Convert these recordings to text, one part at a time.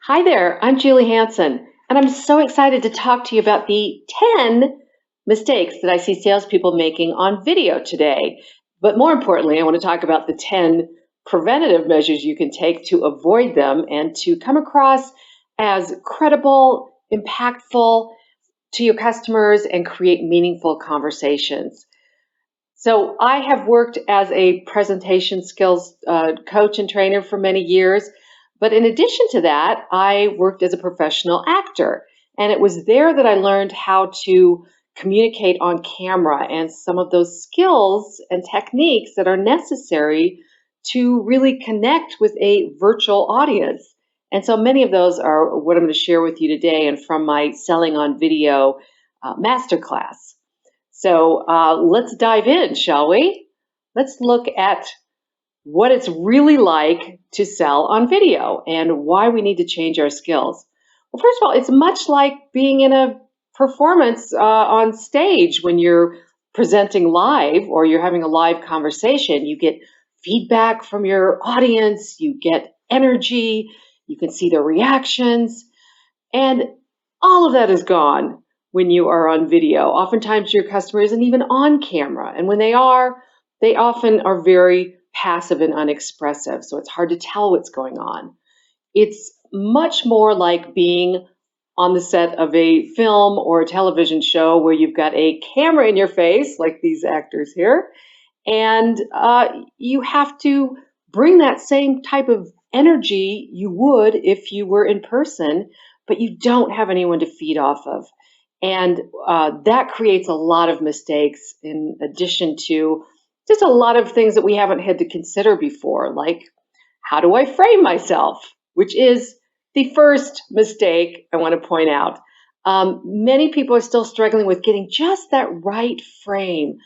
Hi there, I'm Julie Hanson, and I'm so excited to talk to you about the 10 mistakes that I see salespeople making on video today. But more importantly, I want to talk about the 10 preventative measures you can take to avoid them and to come across as credible, impactful to your customers and create meaningful conversations. So, I have worked as a presentation skills coach and trainer for many years. But in addition to that, I worked as a professional actor. And it was there that I learned how to communicate on camera and some of those skills and techniques that are necessary to really connect with a virtual audience. And so many of those are what I'm going to share with you today and from my Selling on Video masterclass. So let's dive in, shall we? Let's look at what it's really like to sell on video and why we need to change our skills. Well, first of all, it's much like being in a performance on stage when you're presenting live or you're having a live conversation. You get feedback from your audience, you get energy, you can see their reactions, and all of that is gone when you are on video. Oftentimes, your customer isn't even on camera. And when they are, they often are very passive and unexpressive. So it's hard to tell what's going on. It's much more like being on the set of a film or a television show where you've got a camera in your face, like these actors here, and you have to bring that same type of energy you would if you were in person, but you don't have anyone to feed off of. And that creates a lot of mistakes in addition to just a lot of things that we haven't had to consider before, like how do I frame myself, which is the first mistake I want to point out. Many people are still struggling with getting just that right frame.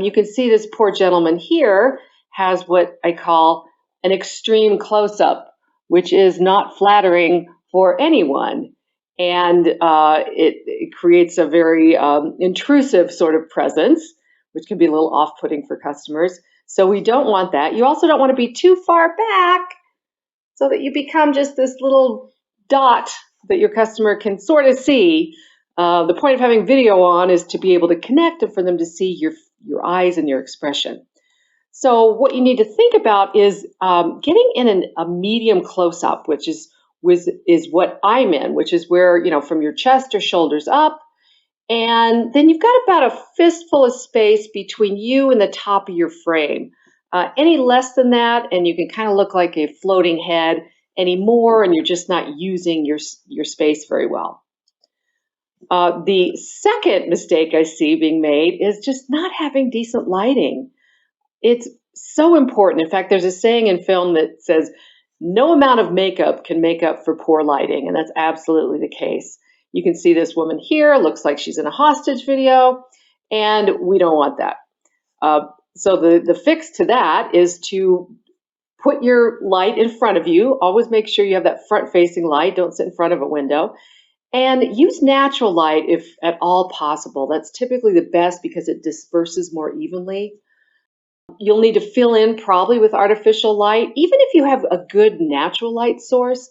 You can see this poor gentleman here has what I call an extreme close up, which is not flattering for anyone. And it creates a very intrusive sort of presence, which can be a little off putting for customers. So we don't want that. You also don't want to be too far back so that you become just this little dot that your customer can sort of see. The point of having video on is to be able to connect and for them to see your eyes and your expression. So what you need to think about is getting in a medium close-up, which is what I'm in, which is where, from your chest or shoulders up, and then you've got about a fistful of space between you and the top of your frame. Any less than that, and you can kind of look like a floating head. Any more, and you're just not using your space very well. The second mistake I see being made is just not having decent lighting. It's so important. In fact, there's a saying in film that says, no amount of makeup can make up for poor lighting, and that's absolutely the case. You can see this woman here, looks like she's in a hostage video, and we don't want that. So the fix to that is to put your light in front of you. Always make sure you have that front-facing light. Don't sit in front of a window. And use natural light if at all possible. That's typically the best because it disperses more evenly. You'll need to fill in probably with artificial light, even if you have a good natural light source,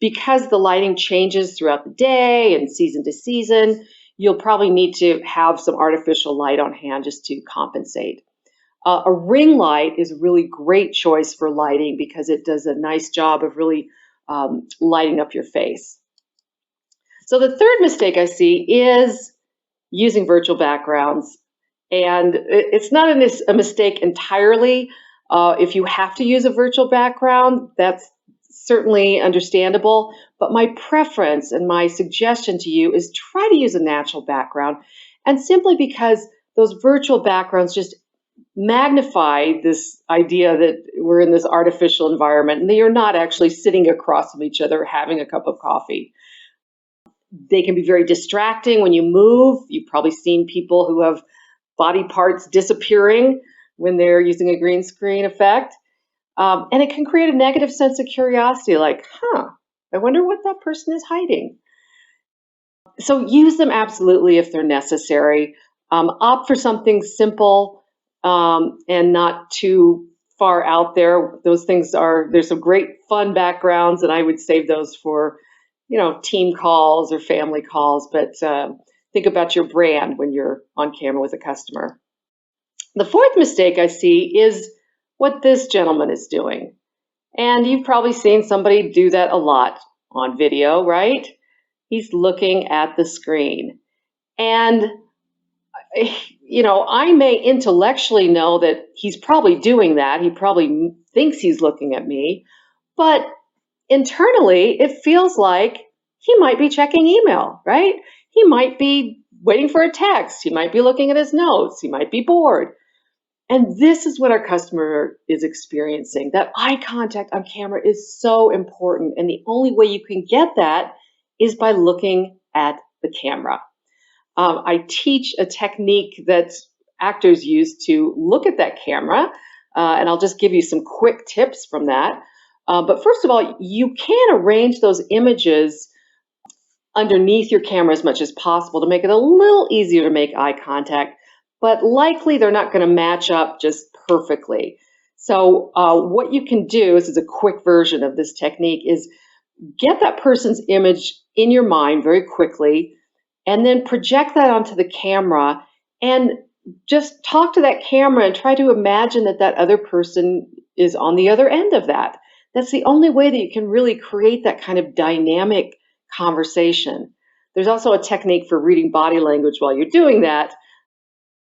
because the lighting changes throughout the day and season to season. You'll probably need to have some artificial light on hand just to compensate. A ring light is a really great choice for lighting because it does a nice job of really lighting up your face. So the third mistake I see is using virtual backgrounds. And it's not a mistake entirely. If you have to use a virtual background, that's certainly understandable. But my preference and my suggestion to you is try to use a natural background. And simply because those virtual backgrounds just magnify this idea that we're in this artificial environment and that you're not actually sitting across from each other having a cup of coffee. They can be very distracting when you move. You've probably seen people who have body parts disappearing when they're using a green screen effect. And it can create a negative sense of curiosity, like, I wonder what that person is hiding. So use them absolutely if they're necessary. Opt for something simple and not too far out there. Those things there's some great fun backgrounds, and I would save those for, team calls or family calls. But think about your brand when you're on camera with a customer. The fourth mistake I see is what this gentleman is doing. And you've probably seen somebody do that a lot on video, right? He's looking at the screen. And, I may intellectually know that he's probably doing that. He probably thinks he's looking at me. But internally, it feels like he might be checking email, right? He might be waiting for a text. He might be looking at his notes. He might be bored. And this is what our customer is experiencing. That eye contact on camera is so important. And the only way you can get that is by looking at the camera. I teach a technique that actors use to look at that camera. And I'll just give you some quick tips from that. But first of all, you can arrange those images underneath your camera as much as possible to make it a little easier to make eye contact. But likely they're not going to match up just perfectly. So what you can do, this is a quick version of this technique, is get that person's image in your mind very quickly, and then project that onto the camera, and just talk to that camera and try to imagine that that other person is on the other end of that. That's the only way that you can really create that kind of dynamic conversation. There's also a technique for reading body language while you're doing that,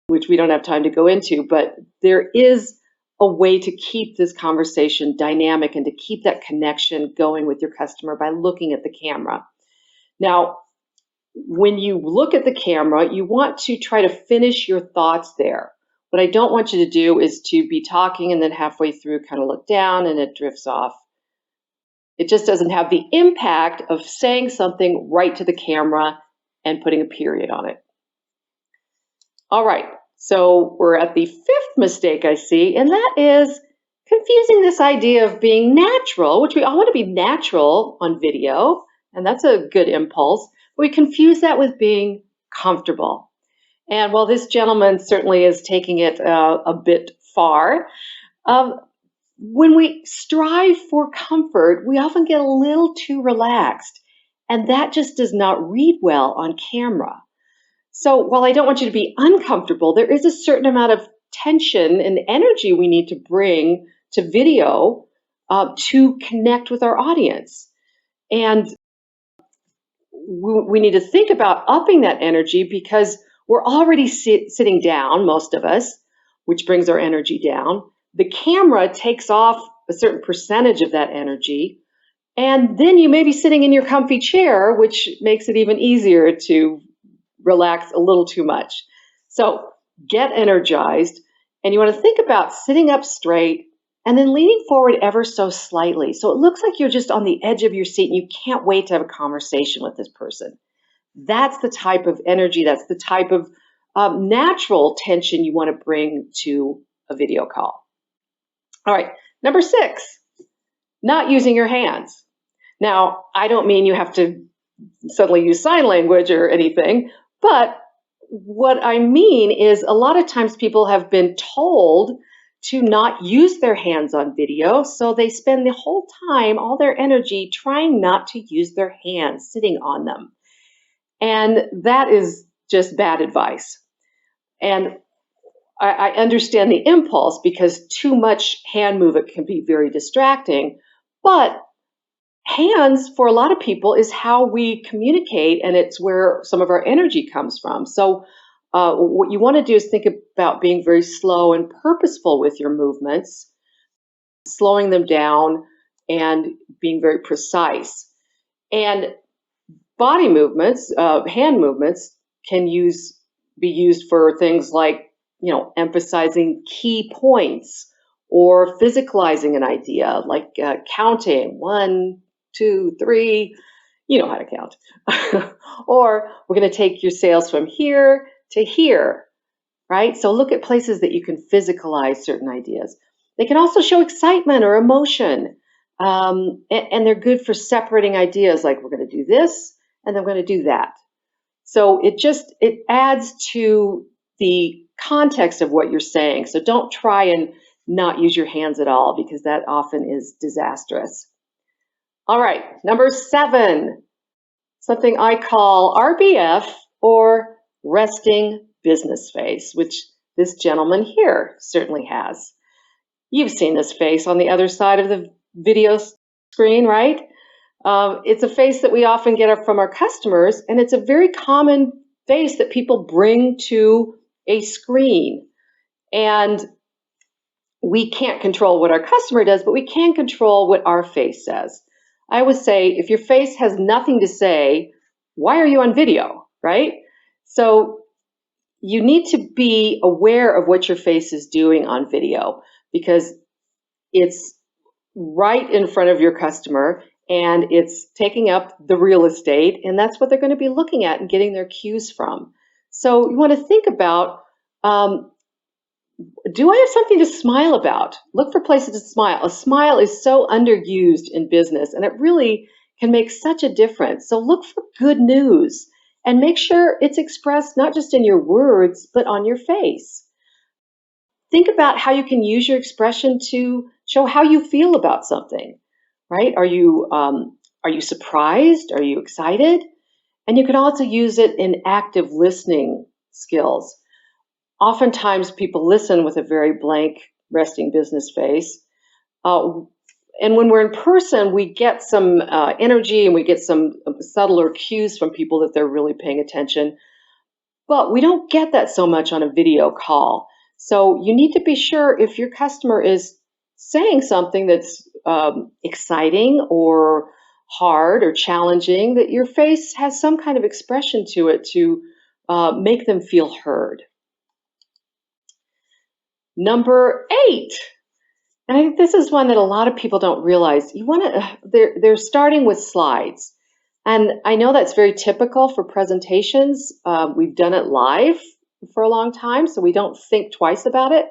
which we don't have time to go into, but there is a way to keep this conversation dynamic and to keep that connection going with your customer by looking at the camera. Now, when you look at the camera, you want to try to finish your thoughts there. What I don't want you to do is to be talking and then halfway through kind of look down and it drifts off. It just doesn't have the impact of saying something right to the camera and putting a period on it. All right, so we're at the fifth mistake I see, and that is confusing this idea of being natural, which we all want to be natural on video, and that's a good impulse. We confuse that with being comfortable. And while this gentleman certainly is taking it a bit far, when we strive for comfort, we often get a little too relaxed, and that just does not read well on camera. So while I don't want you to be uncomfortable, there is a certain amount of tension and energy we need to bring to video to connect with our audience. And we need to think about upping that energy because we're already sitting down, most of us, which brings our energy down. The camera takes off a certain percentage of that energy. And then you may be sitting in your comfy chair, which makes it even easier to relax a little too much. So get energized, and you want to think about sitting up straight and then leaning forward ever so slightly. So it looks like you're just on the edge of your seat and you can't wait to have a conversation with this person. That's the type of energy, that's the type of natural tension you want to bring to a video call. All right, number 6, not using your hands. Now, I don't mean you have to suddenly use sign language or anything, but what I mean is a lot of times people have been told to not use their hands on video, so they spend the whole time, all their energy, trying not to use their hands, sitting on them. And that is just bad advice. And I understand the impulse because too much hand movement can be very distracting, but hands for a lot of people is how we communicate, and it's where some of our energy comes from. So what you want to do is think about being very slow and purposeful with your movements, slowing them down and being very precise. And body movements, hand movements can be used for things like, emphasizing key points or physicalizing an idea, like counting 1, 2, 3, you know how to count. Or we're going to take your sales from here to here, right? So look at places that you can physicalize certain ideas. They can also show excitement or emotion, and they're good for separating ideas, like we're going to do this and then we're going to do that. So it adds to the context of what you're saying. So don't try and not use your hands at all, because that often is disastrous. All right, number 7, something I call RBF, or resting business face, which this gentleman here certainly has. You've seen this face on the other side of the video screen, right? It's a face that we often get from our customers, and it's a very common face that people bring to a screen. And we can't control what our customer does, but we can control what our face says. I always say, if your face has nothing to say, why are you on video, right? So you need to be aware of what your face is doing on video, because it's right in front of your customer and it's taking up the real estate, and that's what they're going to be looking at and getting their cues from. So you want to think about, do I have something to smile about? Look for places to smile. A smile is so underused in business, and it really can make such a difference. So look for good news and make sure it's expressed not just in your words, but on your face. Think about how you can use your expression to show how you feel about something, right? Are you surprised? Are you excited? And you can also use it in active listening skills. Oftentimes people listen with a very blank, resting business face. And when we're in person, we get some energy and we get some subtler cues from people that they're really paying attention. But we don't get that so much on a video call. So you need to be sure, if your customer is saying something that's exciting or hard or challenging, that your face has some kind of expression to it to make them feel heard. Number 8, and I think this is one that a lot of people don't realize. They're starting with slides. And I know that's very typical for presentations. We've done it live for a long time, so we don't think twice about it.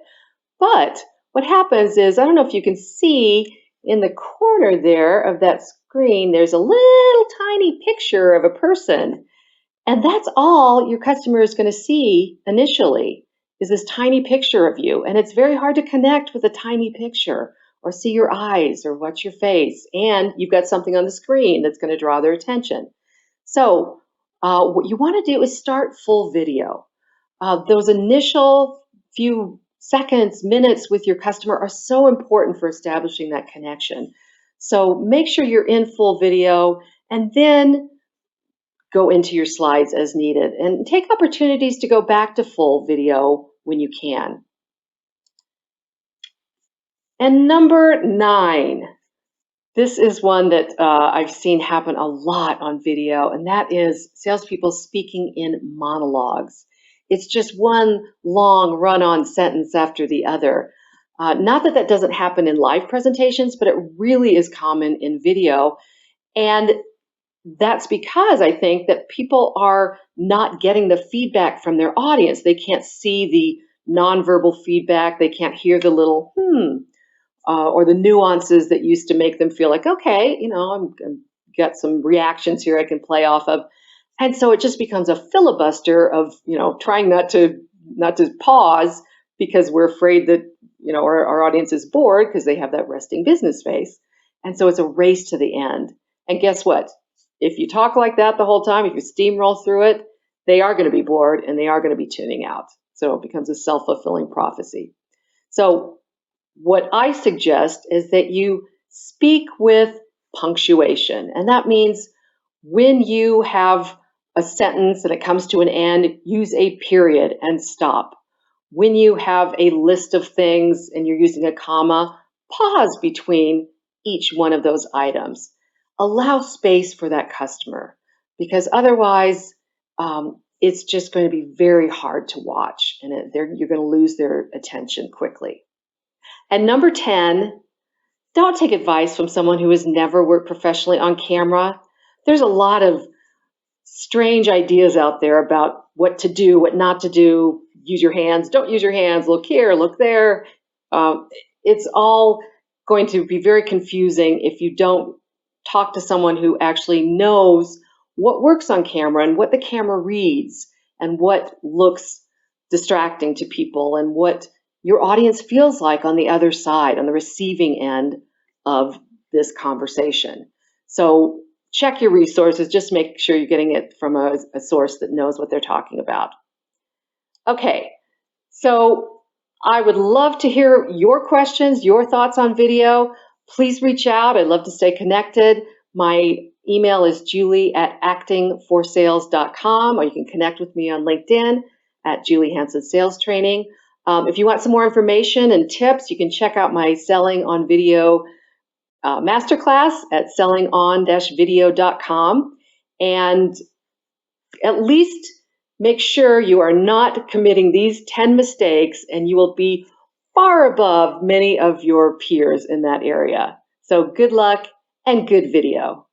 But what happens is, I don't know if you can see in the corner there of that screen, there's a little tiny picture of a person. And that's all your customer is going to see initially, is this tiny picture of you. And it's very hard to connect with a tiny picture or see your eyes or watch your face. And you've got something on the screen that's going to draw their attention. So what you want to do is start full video. Those initial few seconds, minutes with your customer are so important for establishing that connection. So make sure you're in full video, and then go into your slides as needed, and take opportunities to go back to full video when you can. And number 9, this is one that I've seen happen a lot on video, and that is salespeople speaking in monologues. It's just one long run-on sentence after the other. Not that that doesn't happen in live presentations, but it really is common in video. And that's because I think that people are not getting the feedback from their audience. They can't see the nonverbal feedback. They can't hear the little or the nuances that used to make them feel like, okay, I'm got some reactions here I can play off of. And so it just becomes a filibuster of, trying not to pause, because we're afraid that, our audience is bored because they have that resting business face. And so it's a race to the end. And guess what? If you talk like that the whole time, if you steamroll through it, they are going to be bored and they are going to be tuning out. So it becomes a self-fulfilling prophecy. So what I suggest is that you speak with punctuation. And that means when you have a sentence and it comes to an end, use a period and stop. When you have a list of things and you're using a comma, pause between each one of those items. Allow space for that customer, because otherwise it's just going to be very hard to watch, and you're going to lose their attention quickly. And number 10, don't take advice from someone who has never worked professionally on camera. There's a lot of strange ideas out there about what to do, what not to do. Use your hands, don't use your hands, look here, look there. It's all going to be very confusing if you don't talk to someone who actually knows what works on camera and what the camera reads and what looks distracting to people and what your audience feels like on the other side, on the receiving end of this conversation. So check your resources, just make sure you're getting it from a source that knows what they're talking about. Okay, so I would love to hear your questions, your thoughts on video. Please reach out. I'd love to stay connected. My email is julie@actingforsales.com, or you can connect with me on LinkedIn at Julie Hansen Sales Training. If you want some more information and tips, you can check out my Selling on Video masterclass at sellingon-video.com. And at least make sure you are not committing these 10 mistakes, and you will be far above many of your peers in that area. So good luck and good video.